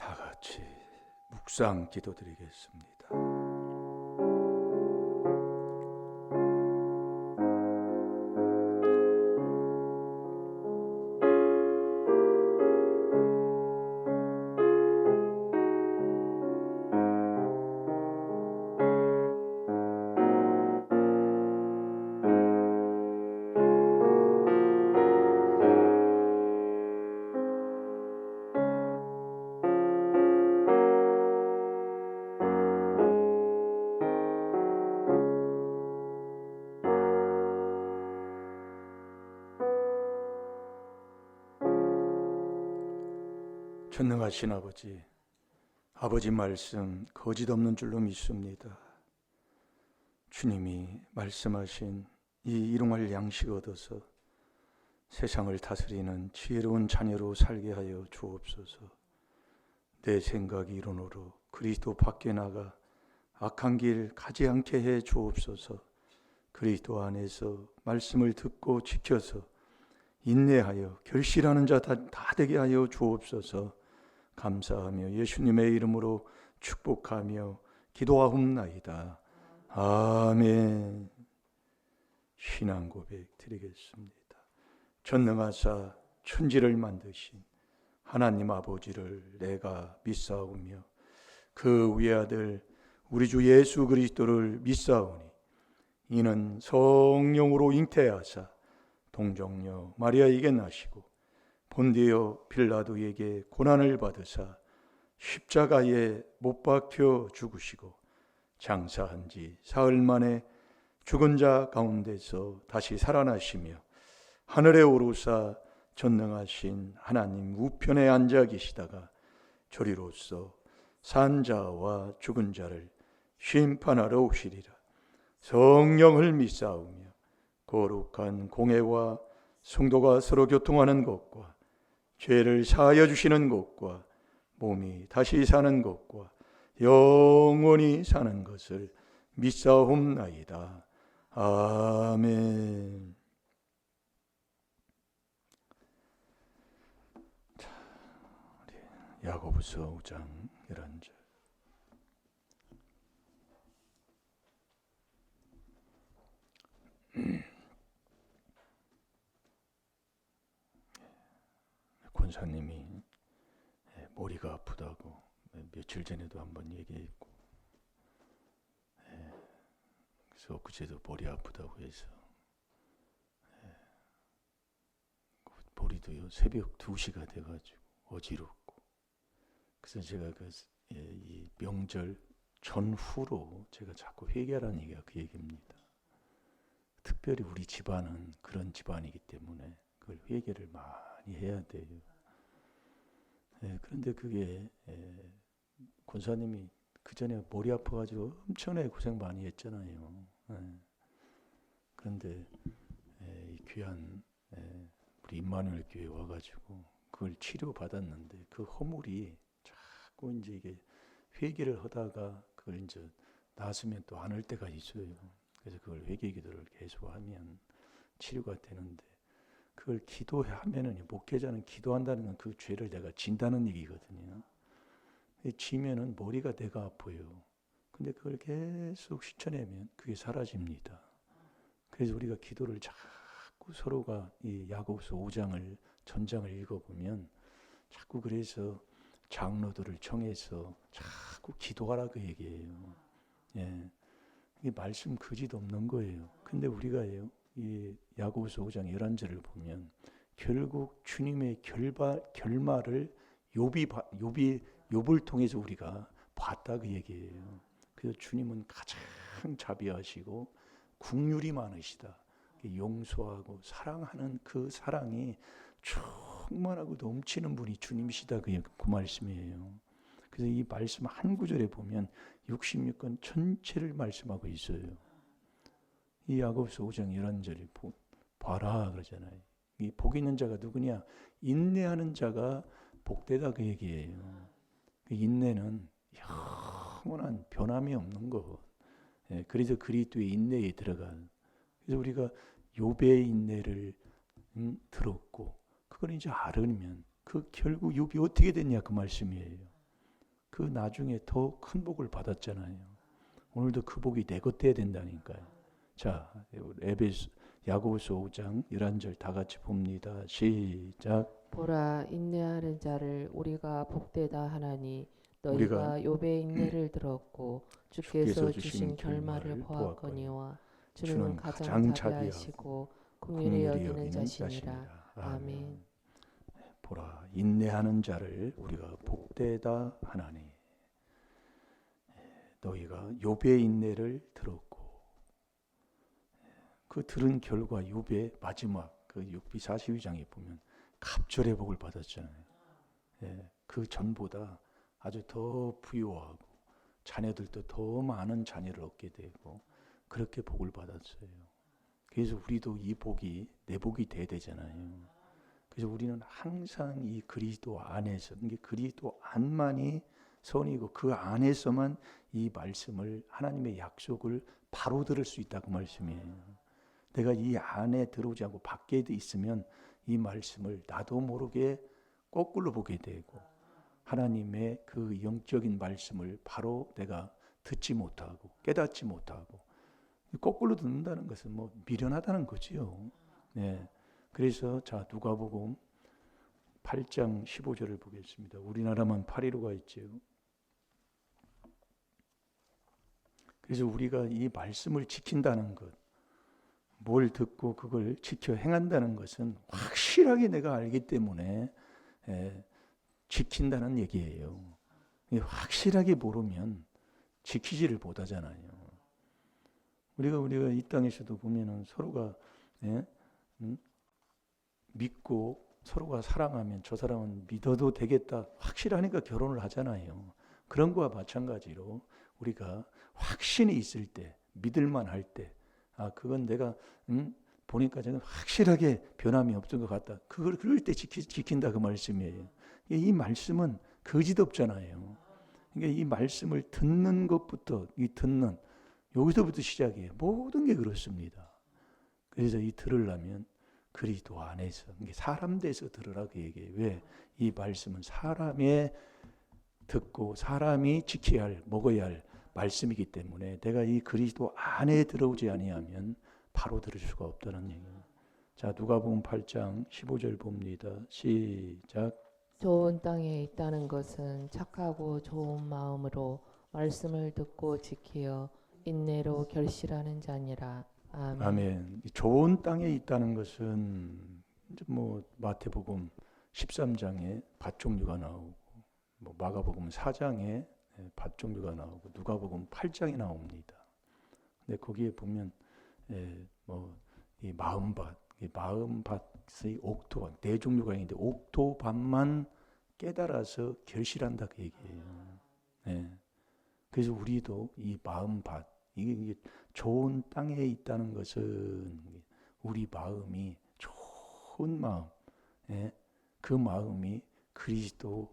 다 같이 묵상 기도드리겠습니다. 전능하신 아버지 말씀 거짓 없는 줄로 믿습니다. 주님이 말씀하신 이 일용할 양식 얻어서 세상을 다스리는 지혜로운 자녀로 살게 하여 주옵소서. 내 생각이 이론으로 그리스도 밖에 나가 악한 길 가지 않게 해 주옵소서. 그리스도 안에서 말씀을 듣고 지켜서 인내하여 결실하는 자 다 되게 하여 주옵소서. 감사하며 예수님의 이름으로 축복하며 기도하옵나이다. 아멘. 신앙 고백 드리겠습니다. 전능하사 천지를 만드신 하나님 아버지를 내가 믿사오며 그 외아들 우리 주 예수 그리스도를 믿사오니 이는 성령으로 잉태하사 동정녀 마리아에게 나시고 본디오 빌라도에게 고난을 받으사 십자가에 못 박혀 죽으시고 장사한 지 사흘 만에 죽은 자 가운데서 다시 살아나시며 하늘에 오르사 전능하신 하나님 우편에 앉아 계시다가 저리로서 산 자와 죽은 자를 심판하러 오시리라. 성령을 믿사오며 거룩한 공회와 성도가 서로 교통하는 것과 죄를 사하여 주시는 것과 몸이 다시 사는 것과 영원히 사는 것을 믿사옵나이다. 아멘. 자, 우리 야고보서 5장 11절. 권사님이 머리가 아프다고 며칠 전에도 한번 얘기했고, 그래서 엊그제도 머리 아프다고 해서 머리도요 새벽 2시가 돼가지고 어지럽고, 그래서 제가 이 명절 전후로 제가 자꾸 회개하라는 얘기가 그 얘기입니다. 특별히 우리 집안은 그런 집안이기 때문에 그걸 회개를 많이 해야 돼요. 그런데 그게 권사님이 그 전에 머리 아파가지고 엄청나게 고생 많이 했잖아요. 그런데 이 귀한 우리 임마누엘 교회 와가지고 그걸 치료 받았는데 그 허물이 자꾸 이제 이게 회개를 하다가 그걸 이제 나으면 또 안 할 때가 있어요. 그래서 그걸 회개 기도를 계속하면 치료가 되는데, 그걸 기도하면은, 목회자는 기도한다는 건 그 죄를 내가 진다는 얘기거든요. 지면은 머리가 내가 아파요. 근데 그걸 계속 실천하면 그게 사라집니다. 그래서 우리가 기도를 자꾸 서로가 이 야고보서 5장을 전장을 읽어보면 자꾸 그래서 장로들을 청해서 자꾸 기도하라 그 얘기예요. 이게 말씀 거짓 없는 거예요. 근데 우리가요, 이 야고보서 5장 11절을 보면 결국 주님의 결말을 욥을 통해서 우리가 봤다 그 얘기예요. 그래서 주님은 가장 자비하시고 긍휼이 많으시다. 용서하고 사랑하는 그 사랑이 충만하고 넘치는 분이 주님이시다 그 말씀이에요. 그래서 이 말씀 한 구절에 보면 66권 전체를 말씀하고 있어요. 이 야고보서 5장 11절에 봐라 그러잖아요. 이 복 있는 자가 누구냐? 인내하는 자가 복되다 그 얘기예요. 그 인내는 영원한 변함이 없는 거. 그래서 그리스도의 인내에 들어간. 그래서 우리가 욥의 인내를 들었고 그걸 이제 알으면 그 결국 욥이 어떻게 됐냐 그 말씀이에요. 그 나중에 더 큰 복을 받았잖아요. 오늘도 그 복이 내 것 돼야 된다니까요. 자, 야고보서 5장 11절 다 같이 봅니다. 시작. 보라, 인내하는 자를 우리가 복되다 하나니 우리가 너희가 욥의 인내를 들었고 주께서 주께서 주신 주신 결말을 결말을 보았거니와 주는 주는 가장 가장 자비하시고 긍휼히 긍휼히 여기는 여기는 자시니라. 자신이라. 아멘. 보라, 인내하는 자를 우리가 복되다 하나니 너희가 욥의 인내를 들었고, 그 들은 결과 욥의 마지막 그 욥기 42장에 보면 갑절의 복을 받았잖아요. 그 전보다 아주 더 부유하고 자녀들도 더 많은 자녀를 얻게 되고 그렇게 복을 받았어요. 그래서 우리도 이 복이 내 복이 돼야 되잖아요. 그래서 우리는 항상 이 그리스도 안에서, 이게 그리스도 안만이 선이고 그 안에서만 이 말씀을, 하나님의 약속을 바로 들을 수 있다고 말씀이에요. 내가 이 안에 들어오지 않고 밖에 있으면 이 말씀을 나도 모르게 거꾸로 보게 되고 하나님의 그 영적인 말씀을 바로 내가 듣지 못하고 깨닫지 못하고, 거꾸로 듣는다는 것은 뭐 미련하다는 거지요. 네. 그래서 자, 누가복음 8장 15절을 보겠습니다. 우리나라만 815가 있지요. 그래서 우리가 이 말씀을 지킨다는 것, 뭘 듣고 그걸 지켜 행한다는 것은 확실하게 내가 알기 때문에 지킨다는 얘기예요. 확실하게 모르면 지키지를 못하잖아요. 우리가 이 땅에서도 보면은 서로가 믿고 서로가 사랑하면 저 사람은 믿어도 되겠다 확실하니까 결혼을 하잖아요. 그런 거와 마찬가지로 우리가 확신이 있을 때, 믿을만 할 때, 그건 내가 보니까 저는 확실하게 변함이 없던 것 같다. 그럴 때 지킨다 그 말씀이에요. 이 말씀은 거짓 없잖아요. 그러니까 이 말씀을 듣는 것부터, 여기서부터 시작이에요. 모든 게 그렇습니다. 그래서 이 들으려면 그리스도 안에서, 사람 돼서 들으라 그 얘기예요. 왜? 이 말씀은 사람이 듣고 사람이 지켜야 할, 먹어야 할 말씀이기 때문에 내가 이 그리스도 안에 들어오지 아니하면 바로 들을 수가 없다는 얘기예요. 자, 누가복음 8장 15절 봅니다. 시작. 좋은 땅에 있다는 것은 착하고 좋은 마음으로 말씀을 듣고 지키어 인내로 결실하는 자니라. 아멘. 아멘. 좋은 땅에 있다는 것은 뭐 마태복음 13장에 밭 종류가 나오고, 뭐 마가복음 4장에 밭 종류가 나오고, 누가복음 8장에 나옵니다. 근데 거기에 보면 뭐 이 마음밭, 이 마음밭의 옥토밭 네 종류가 있는데 옥토밭만 깨달아서 결실한다 그 얘기예요. 그래서 우리도 이 마음밭, 이게 좋은 땅에 있다는 것은 우리 마음이 좋은 마음, 그 마음이 그리스도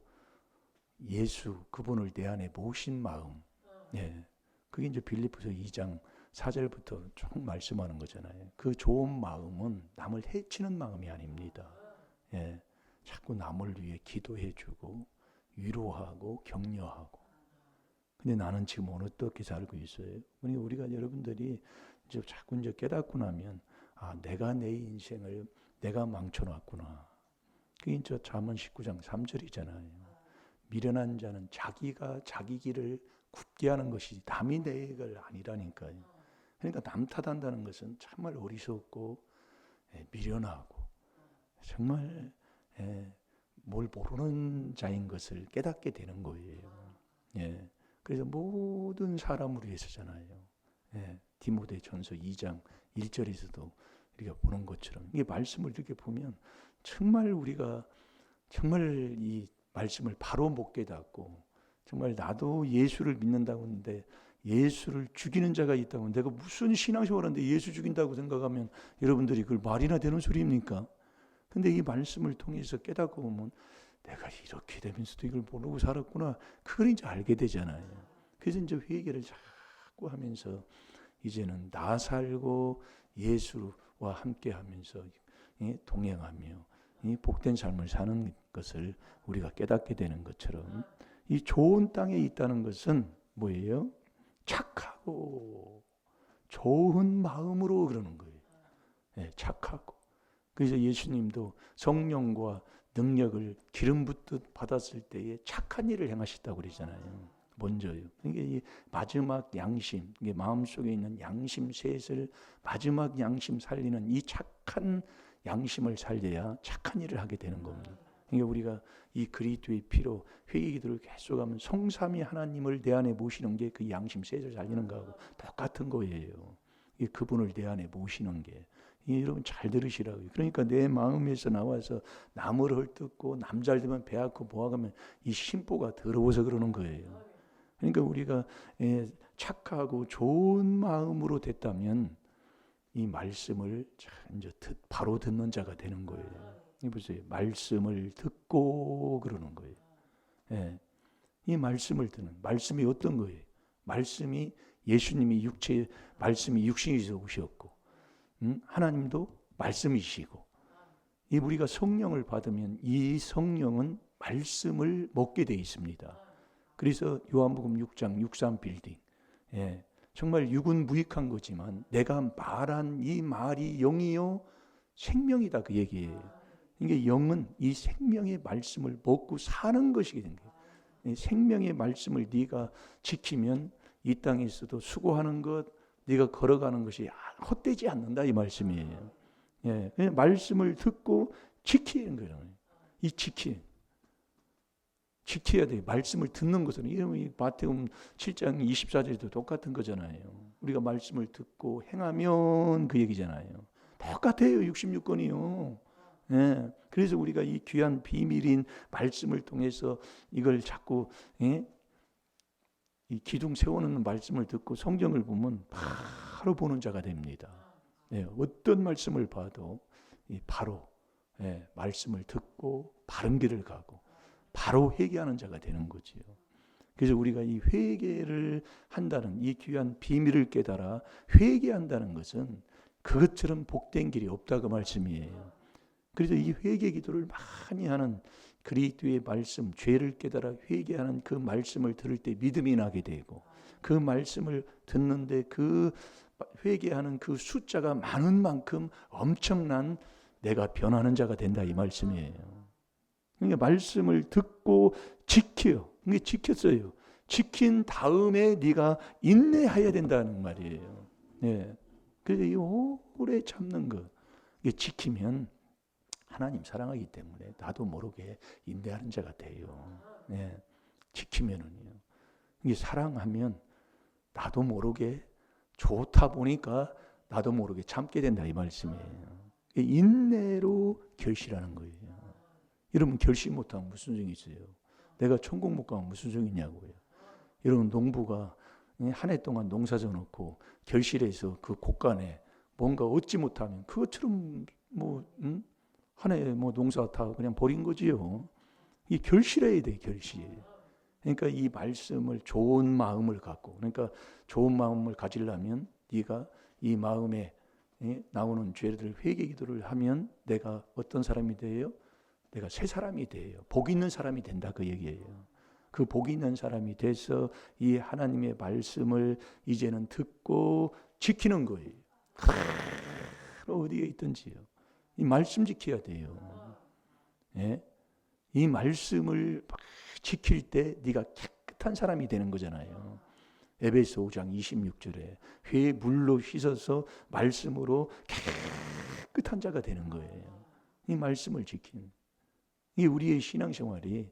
예수 그분을 내 안에 모신 마음, 그게 이제 빌립보서 2장 4절부터 쭉 말씀하는 거잖아요. 그 좋은 마음은 남을 해치는 마음이 아닙니다. 자꾸 남을 위해 기도해주고 위로하고 격려하고. 근데 나는 지금 어떻게 살고 있어요? 우리가 여러분들이 이제 자꾸 이제 깨닫고 나면 내가 내 인생을 내가 망쳐놨구나. 그게 이제 잠언 19장 3절이잖아요. 미련한 자는 자기가 자기 길을 굳게 하는 것이 남이 내 걸 아니라니까요. 그러니까 남 탓한다는 것은 정말 어리석고 미련하고 정말 뭘 모르는 자인 것을 깨닫게 되는 거예요. 그래서 모든 사람을 위해서잖아요. 디모데전서 2장 1절에서도 우리가 보는 것처럼 이 말씀을 이렇게 보면 정말 우리가 정말 이 말씀을 바로 못 깨닫고, 정말 나도 예수를 믿는다고 하는데 예수를 죽이는 자가 있다고, 내가 무슨 신앙생활 하는데 예수 죽인다고 생각하면 여러분들이 그걸 말이나 되는 소리입니까? 근데 이 말씀을 통해서 깨닫고 보면 내가 이렇게 되면서도 이걸 모르고 살았구나. 그걸 이제 알게 되잖아요. 그래서 이제 회개를 자꾸 하면서 이제는 나 살고 예수와 함께 하면서 동행하며 이 복된 삶을 사는 것을 우리가 깨닫게 되는 것처럼 이 좋은 땅에 있다는 것은 뭐예요? 착하고 좋은 마음으로 그러는 거예요. 네, 착하고. 그래서 예수님도 성령과 능력을 기름 붓듯 받았을 때에 착한 일을 행하셨다고 그러잖아요. 먼저요. 이게 이 마지막 양심, 이게 마음속에 있는 양심 셋을 마지막 양심 살리는 이 착한 양심을 살려야 착한 일을 하게 되는 겁니다. 그러니까 우리가 이 그리스도의 피로 회개기도를 계속하면 성삼위 하나님을 내 안에 모시는 게 그 양심 셋을 살리는 거하고 똑같은 거예요. 이 그분을 내 안에 모시는 게. 여러분 잘 들으시라고요. 그러니까 내 마음에서 나와서 남을 헐뜯고 남 잘 되면 배 아프고 모아가면 이 심보가 더러워서 그러는 거예요. 그러니까 우리가 착하고 좋은 마음으로 됐다면 이 말씀을 이제 바로 듣는 자가 되는 거예요. 보세요. 말씀을 듣고 그러는 거예요. 예. 이 말씀을 듣는 말씀이 어떤 거예요? 말씀이 예수님이 말씀이 육신에서 오셨고 하나님도 말씀이시고 이 우리가 성령을 받으면 이 성령은 말씀을 먹게 돼 있습니다. 그래서 요한복음 6장 63 빌딩 정말 육은 무익한 거지만 내가 말한 이 말이 영이요 생명이다 그 얘기예요. 이게 영은 이 생명의 말씀을 먹고 사는 것이게 된 거예요. 이 생명의 말씀을 네가 지키면 이 땅에서도 수고하는 것 네가 걸어가는 것이 헛되지 않는다 이 말씀이에요. 말씀을 듣고 지키는 거예요. 이 지켜야 돼요. 말씀을 듣는 것은 이 마태복음 7장 24절에도 똑같은 거잖아요. 우리가 말씀을 듣고 행하면 그 얘기잖아요. 똑같아요. 66권이요. 그래서 우리가 이 귀한 비밀인 말씀을 통해서 이걸 자꾸 이 기둥 세우는 말씀을 듣고 성경을 보면 바로 보는 자가 됩니다. 어떤 말씀을 봐도 바로 말씀을 듣고 바른 길을 가고 바로 회개하는 자가 되는 거지요. 그래서 우리가 이 회개를 한다는 이 귀한 비밀을 깨달아 회개한다는 것은 그것처럼 복된 길이 없다 그 말씀이에요. 그래서 이 회개 기도를 많이 하는 그리스도의 말씀, 죄를 깨달아 회개하는 그 말씀을 들을 때 믿음이 나게 되고 그 말씀을 듣는데 그 회개하는 그 숫자가 많은 만큼 엄청난 내가 변하는 자가 된다 이 말씀이에요. 그러니까 말씀을 듣고 지켜요. 이게 지켰어요. 지킨 다음에 네가 인내해야 된다는 말이에요. 그래서 이 오래 참는 거 이게 지키면 하나님 사랑하기 때문에 나도 모르게 인내하는 자가 돼요. 지키면은요. 이게 사랑하면 나도 모르게 좋다 보니까 나도 모르게 참게 된다 이 말씀이에요. 인내로 결실하는 거예요. 여러분 결실 못하면 무슨 소용이 있어요? 내가 천국 못 가면 무슨 소용이 있냐고요. 여러분 농부가 한 해 동안 농사 져놓고 결실해서 그 곳간에 뭔가 얻지 못하면 그것처럼 한 해 농사 다 그냥 버린 거지요. 이 결실해야 돼 결실. 그러니까 이 말씀을 좋은 마음을 갖고 그러니까 좋은 마음을 가지려면 네가 이 마음에 나오는 죄를 회개 기도를 하면 내가 어떤 사람이 돼요? 내가 새 사람이 돼요. 복 있는 사람이 된다 그 얘기예요. 그 복 있는 사람이 돼서 이 하나님의 말씀을 이제는 듣고 지키는 거예요. 어디에 있든지요. 이 말씀 지켜야 돼요. 이 말씀을 지킬 때 네가 깨끗한 사람이 되는 거잖아요. 에베소 5장 26절에 회의 물로 씻어서 말씀으로 깨끗한 자가 되는 거예요. 이 말씀을 지키는 이 우리의 신앙생활이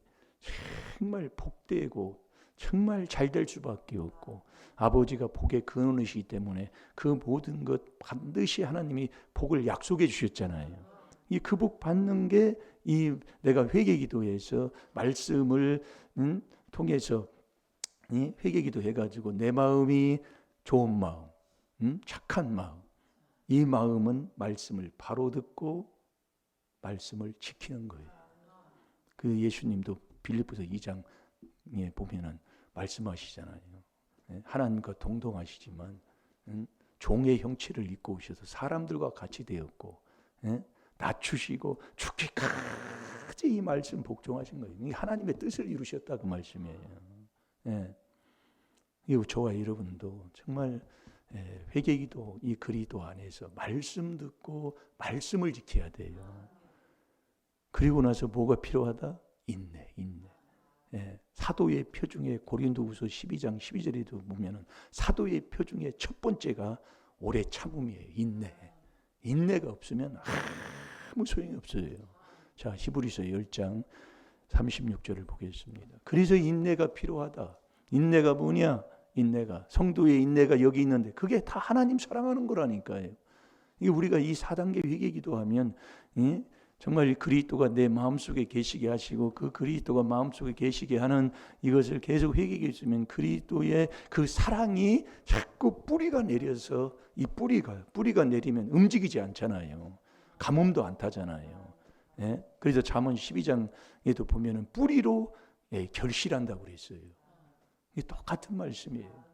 정말 복되고 정말 잘 될 수밖에 없고 아버지가 복의 근원이시기 때문에 그 모든 것 반드시 하나님이 복을 약속해 주셨잖아요. 이 그 복 받는 게 이 내가 회개기도에서 말씀을 통해서 회개기도 해가지고 내 마음이 좋은 마음, 착한 마음, 이 마음은 말씀을 바로 듣고 말씀을 지키는 거예요. 그 예수님도 빌립보서 2장에 보면은 말씀하시잖아요. 하나님과 동동하시지만 종의 형체를 입고 오셔서 사람들과 같이 되었고 낮추시고 죽기까지 이 말씀 복종하신 거예요. 이 하나님의 뜻을 이루셨다 그 말씀이에요. 예. 이 저와 여러분도 정말 회개기도 이 그리스도 안에서 말씀 듣고 말씀을 지켜야 돼요. 그리고 나서 뭐가 필요하다? 인내. 사도의 표 중에 고린도후서 12장 12절에도 보면은 사도의 표 중에 첫 번째가 오래 참음이에요. 인내가 없으면 아무 소용이 없어요. 자, 히브리서 10장 36절을 보겠습니다. 그래서 인내가 필요하다. 인내가 뭐냐? 인내가 성도의 인내가 여기 있는데 그게 다 하나님 사랑하는 거라니까요. 이게 우리가 이 4단계 회개 기도하면 정말 그리스도가 내 마음속에 계시게 하시고 그 그리스도가 마음속에 계시게 하는 이것을 계속 회개했으면 그리스도의 그 사랑이 자꾸 뿌리가 내려서 이 뿌리가 내리면 움직이지 않잖아요. 가뭄도 안 타잖아요. 예? 그래서 잠언 12장에도 보면은 뿌리로 결실한다고 그랬어요. 이게 똑같은 말씀이에요.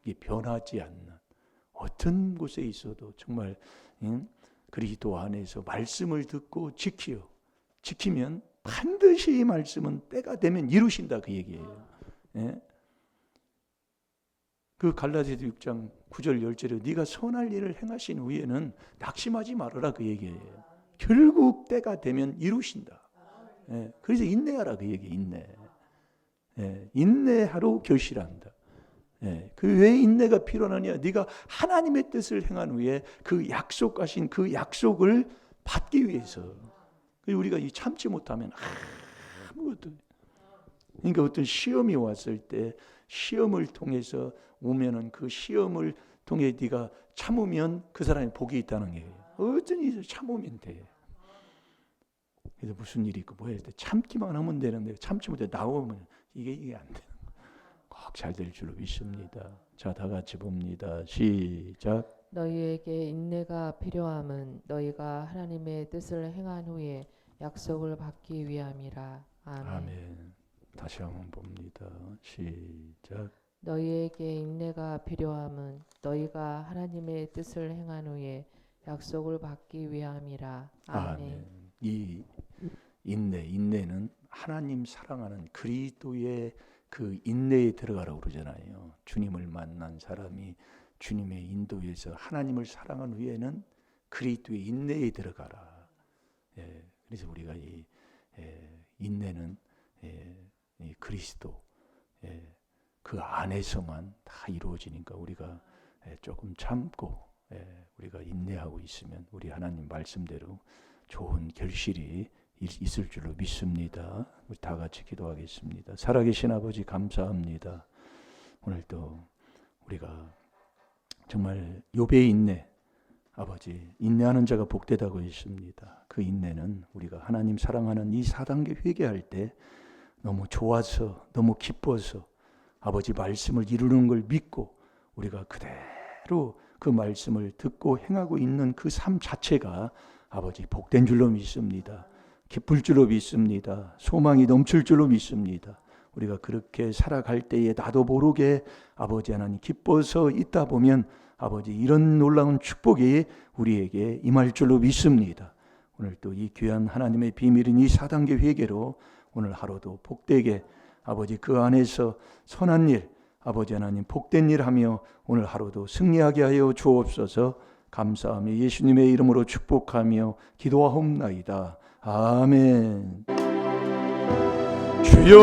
이게 변하지 않는 어떤 곳에 있어도 정말 그리스도 안에서 말씀을 듣고 지키면 반드시 이 말씀은 때가 되면 이루신다 그 얘기예요. 예? 그 갈라디아서 6장 9절 10절에 네가 선할 일을 행하신 후에는 낙심하지 말아라 그 얘기예요. 결국 때가 되면 이루신다. 예? 그래서 인내하라 그 얘기예요. 인내하러 결실한다. 그 왜 인내가 필요하냐? 네가 하나님의 뜻을 행한 후에 그 약속하신 그 약속을 받기 위해서. 우리가 이 참지 못하면 아무것도. 그러니까 어떤 시험이 왔을 때 시험을 통해서 오면은 그 시험을 통해 네가 참으면 그 사람이 복이 있다는 거예요. 어쩐지 참으면 돼. 그래서 무슨 일이 있고 뭐 해야 돼? 참기만 하면 되는데 참지 못해 나오면 이게 안 돼. 꼭 잘 될 줄로 믿습니다. 자, 다 같이 봅니다. 시작. 너희에게 인내가 필요함은 너희가 하나님의 뜻을 행한 후에 약속을 받기 위함이라. 아멘. 다시 한번 봅니다. 시작. 너희에게 인내가 필요함은 너희가 하나님의 뜻을 행한 후에 약속을 받기 위함이라. 아멘. 이 인내는 하나님 사랑하는 그리스도의 그 인내에 들어가라고 그러잖아요. 주님을 만난 사람이 주님의 인도에서 하나님을 사랑한 후에는 그리스도의 인내에 들어가라. 그래서 우리가 이 인내는 이 그리스도 그 안에서만 다 이루어지니까 우리가 조금 참고 우리가 인내하고 있으면 우리 하나님 말씀대로 좋은 결실이 있을 줄로 믿습니다. 우리 다 같이 기도하겠습니다. 살아계신 아버지 감사합니다. 오늘도 우리가 정말 욥의 인내, 아버지 인내하는 자가 복되다고 했습니다. 그 인내는 우리가 하나님 사랑하는 이 4단계 회개할 때 너무 좋아서 너무 기뻐서 아버지 말씀을 이루는 걸 믿고 우리가 그대로 그 말씀을 듣고 행하고 있는 그 삶 자체가 아버지 복된 줄로 믿습니다. 기쁠 줄로 믿습니다. 소망이 넘칠 줄로 믿습니다. 우리가 그렇게 살아갈 때에 나도 모르게 아버지 하나님 기뻐서 있다 보면 아버지 이런 놀라운 축복이 우리에게 임할 줄로 믿습니다. 오늘 또 이 귀한 하나님의 비밀인 이 4단계 회개로 오늘 하루도 복되게 아버지 그 안에서 선한 일 아버지 하나님 복된 일 하며 오늘 하루도 승리하게 하여 주옵소서. 감사하며 예수님의 이름으로 축복하며 기도하옵나이다. 아멘. 주여